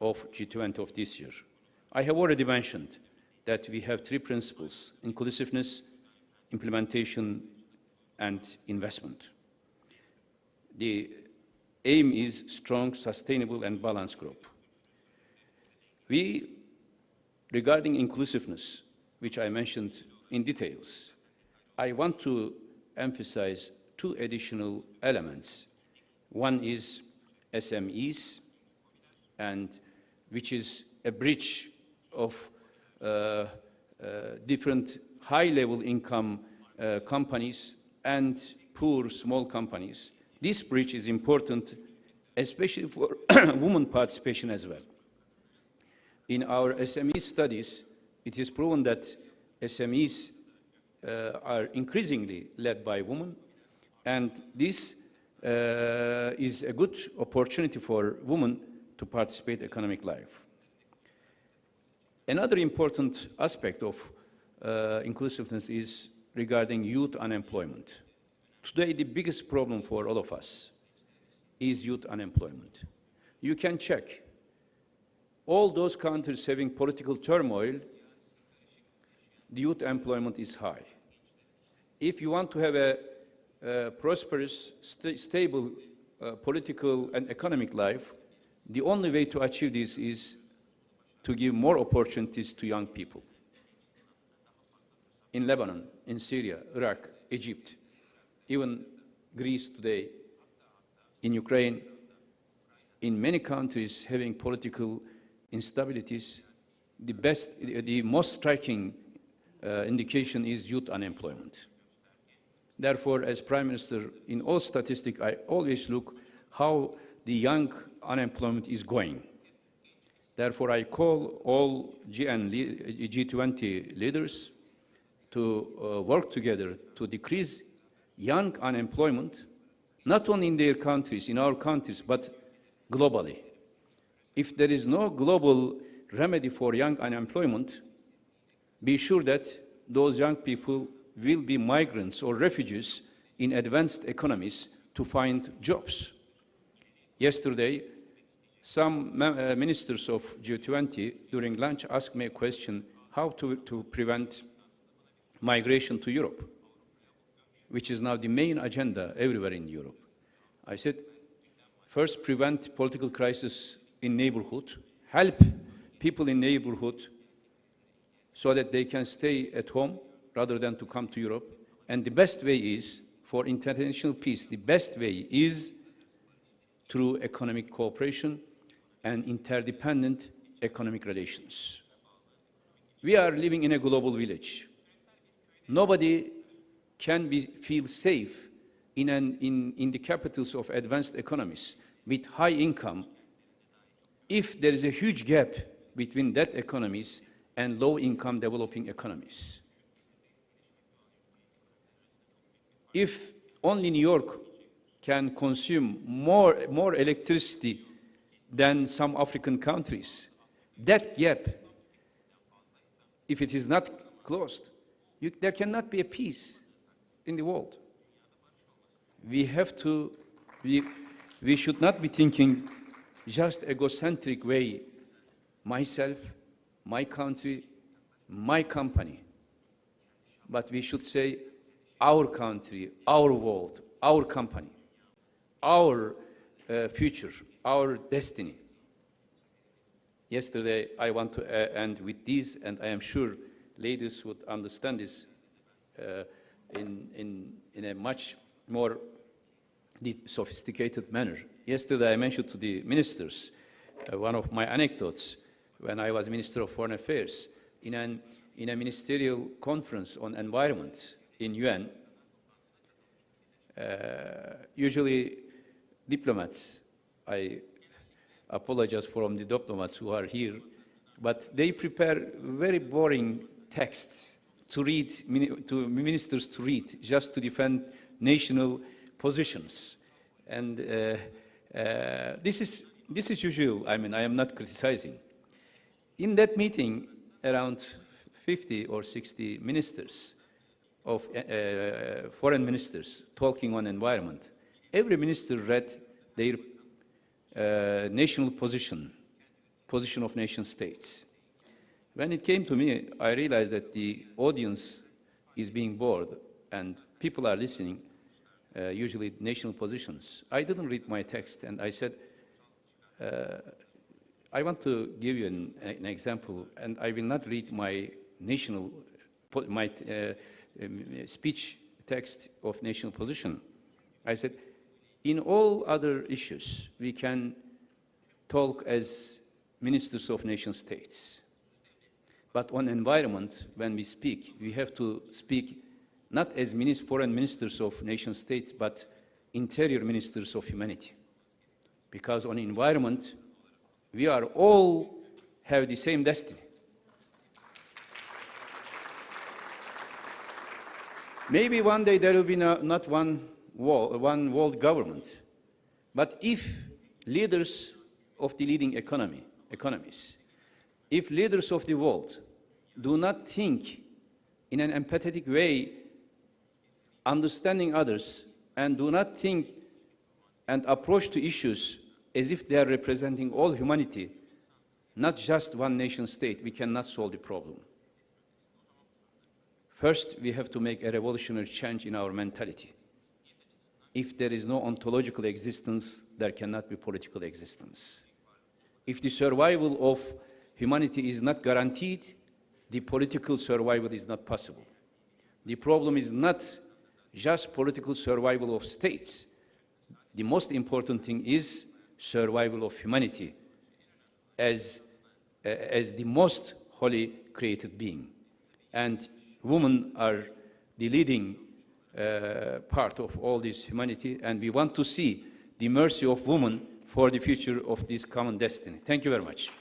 of G20 of this year. I have already mentioned that we have three principles: inclusiveness, implementation, and investment. The aim is strong, sustainable, and balanced growth. Regarding inclusiveness, which I mentioned in details, I want to emphasize two additional elements. One is SMEs, and which is a bridge of different high-level income companies and poor small companies. This bridge is important, especially for women participation as well. In our SME studies, it is proven that SMEs are increasingly led by women, and this is a good opportunity for women to participate in economic life. Another important aspect of inclusiveness is regarding youth unemployment. Today, the biggest problem for all of us is youth unemployment. You can check all those countries having political turmoil, the youth employment is high. If you want to have a prosperous, stable political and economic life, the only way to achieve this is to give more opportunities to young people. In Lebanon, in Syria, Iraq, Egypt, even Greece today, in Ukraine, in many countries having political instabilities, the most striking indication is youth unemployment. Therefore, as Prime Minister, in all statistics, I always look how the young unemployment is going. Therefore, I call all G20 leaders to work together to decrease young unemployment, not only in their countries, in our countries, but globally. If there is no global remedy for young unemployment, be sure that those young people will be migrants or refugees in advanced economies to find jobs. Yesterday, some ministers of G20 during lunch asked me a question, how to prevent migration to Europe, which is now the main agenda everywhere in Europe. I said, first prevent political crisis in neighborhood, help people in neighborhood so that they can stay at home rather than to come to Europe. And the best way is, for international peace, the best way is through economic cooperation and interdependent economic relations. We are living in a global village. Nobody can feel safe in the capitals of advanced economies with high income if there is a huge gap between that economies and low-income developing economies. If only New York can consume more electricity than some African countries, that gap, if it is not closed, there cannot be a peace in the world. We should not be thinking just egocentric way, myself, my country, my company. But we should say our country, our world, our company, our future, our destiny. Yesterday, I want to end with this, and I am sure ladies would understand this in a much more sophisticated manner. Yesterday, I mentioned to the ministers one of my anecdotes when I was Minister of Foreign Affairs in a ministerial conference on environment in UN. Usually, diplomats, I apologize from the diplomats who are here, but they prepare very boring texts to read, to ministers to read, just to defend national positions. And this is usual. I mean, I am not criticizing. In that meeting, around 50 or 60 ministers of foreign ministers talking on environment, every minister read their national position position of nation states. When it came to me, I realized that the audience is being bored and people are listening, usually national positions. I didn't read my text and I said, I want to give you an example, and I will not read my speech text of national position. I said, in all other issues, we can talk as ministers of nation states. But on environment, when we speak, we have to speak not as foreign ministers of nation states, but interior ministers of humanity. Because on environment, we are all have the same destiny. Maybe one day there will be not one world government, but if leaders of the leading economies, if leaders of the world do not think in an empathetic way, understanding others, and do not think and approach to issues as if they are representing all humanity, not just one nation state, we cannot solve the problem. First, we have to make a revolutionary change in our mentality. If there is no ontological existence, there cannot be political existence. If the survival of humanity is not guaranteed, the political survival is not possible. The problem is not just political survival of states. The most important thing is survival of humanity as the most holy created being. And women are the leading part of all this humanity, and we want to see the mercy of women for the future of this common destiny. Thank you very much.